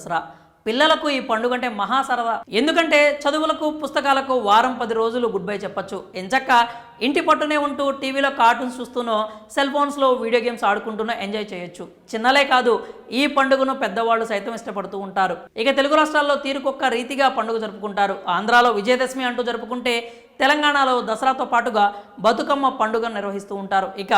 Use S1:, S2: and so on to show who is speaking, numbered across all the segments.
S1: దసరా. పిల్లలకు ఈ పండుగ అంటే మహా సరదా. ఎందుకంటే చదువులకు పుస్తకాలకు వారం 10 రోజులు గుడ్ బై చెప్పచ్చు. ఎంచక్క ఇంటి పట్టునే ఉంటూ టీవీలో కార్టూన్స్ చూస్తూనో సెల్ ఫోన్స్లో వీడియో గేమ్స్ ఆడుకుంటూనో ఎంజాయ్ చేయొచ్చు. చిన్నలే కాదు, ఈ పండుగను పెద్దవాళ్ళు సైతం ఇష్టపడుతూ ఉంటారు. ఇక తెలుగు రాష్ట్రాల్లో తీరుకొక్క రీతిగా పండుగ జరుపుకుంటారు. ఆంధ్రాలో విజయదశమి అంటూ జరుపుకుంటే తెలంగాణలో దసరాతో పాటుగా బతుకమ్మ పండుగ నిర్వహిస్తూ ఉంటారు. ఇక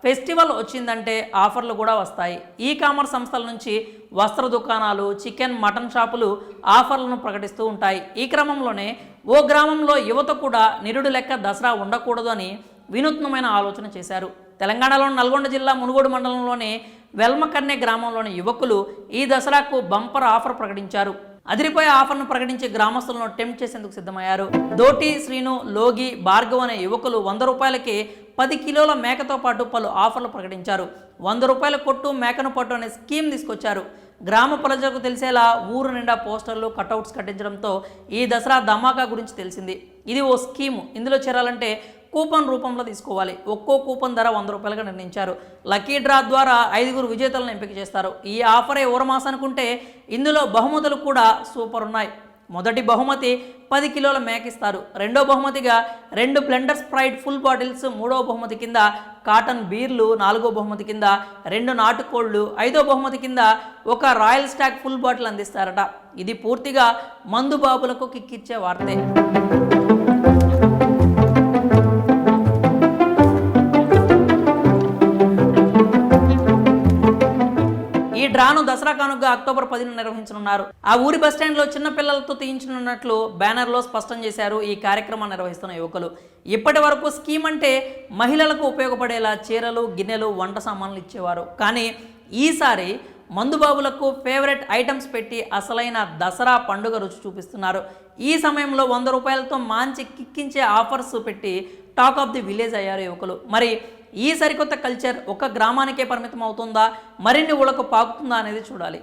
S1: ఫెస్టివల్ వచ్చిందంటే ఆఫర్లు కూడా వస్తాయి. ఈ కామర్స్ సంస్థల నుంచి వస్త్ర దుకాణాలు, చికెన్, మటన్ షాపులు ఆఫర్లను ప్రకటిస్తూ ఉంటాయి. ఈ క్రమంలోనే ఓ గ్రామంలో యువత కూడా నిరుడు లెక్క దసరా ఉండకూడదు అని వినూత్నమైన ఆలోచన చేశారు. తెలంగాణలోని నల్గొండ జిల్లా మునుగోడు మండలంలోని వెల్మకన్నె గ్రామంలోని యువకులు ఈ దసరాకు బంపర్ ఆఫర్ ప్రకటించారు. అదిరిపోయే ఆఫర్ను ప్రకటించి గ్రామస్తులను టెంప్ట్ చేసేందుకు సిద్ధమయ్యారు. దోటి, శ్రీను, లోగి, భార్గవ్ అనే యువకులు 100 రూపాయలకి 10 కిలోల మేకతో పాటు పలు ఆఫర్లు ప్రకటించారు. 100 రూపాయల కొట్టు మేకను పట్టు అనే స్కీమ్ తీసుకొచ్చారు. గ్రామ ప్రజలకు తెలిసేలా ఊరు నిండా పోస్టర్లు, కటౌట్స్ కట్టించడంతో ఈ దసరా ధమాకా గురించి తెలిసింది. ఇది ఓ స్కీము. ఇందులో చేరాలంటే కూపన్ రూపంలో తీసుకోవాలి. ఒక్కో కూపన్ ధర 100 రూపాయలుగా నిర్ణయించారు. లక్కీ డ్రా ద్వారా 5 విజేతలను ఎంపిక చేస్తారు. ఈ ఆఫరే ఓరమాస అనుకుంటే ఇందులో బహుమతులు కూడా సూపర్ ఉన్నాయి. మొదటి బహుమతి 10 కిలోల మేక ఇస్తారు. రెండో బహుమతిగా 2 బ్లెండర్ స్ప్రైట్ ఫుల్ బాటిల్స్, మూడవ బహుమతి కింద కాటన్ బీర్లు, నాలుగో బహుమతి కింద 2 నాటుకోళ్లు, 5వ బహుమతి కింద ఒక రాయల్ స్టాక్ ఫుల్ బాటిల్ అందిస్తారట. ఇది పూర్తిగా మందు బాబులకు కిక్కిచ్చే వార్తే. ఈ డ్రాను దసరా కానుకగా అక్టోబర్ 10న నిర్వహించనున్నారు. ఆ ఊరి బస్టాండ్లో చిన్న పిల్లలతో తీయించనున్నట్లు బ్యానర్లో స్పష్టం చేశారు ఈ కార్యక్రమాన్ని నిర్వహిస్తున్న యువకులు. ఇప్పటి వరకు స్కీమ్ అంటే మహిళలకు ఉపయోగపడేలా చీరలు, గిన్నెలు, వంట సామాన్లు ఇచ్చేవారు. కానీ ఈసారి మందుబాబులకు ఫేవరెట్ ఐటమ్స్ పెట్టి అసలైన దసరా పండుగ రుచి చూపిస్తున్నారు. ఈ సమయంలో 100 రూపాయలతో మంచి కిక్కించే ఆఫర్స్ పెట్టి టాక్ ఆఫ్ ది విలేజ్ అయ్యారు యువకులు. మరి ఈ సరికొత్త కల్చర్ ఒక గ్రామానికే పరిమితం అవుతుందా, మరిన్ని ఊళ్ళకు పాకుతుందా అనేది చూడాలి.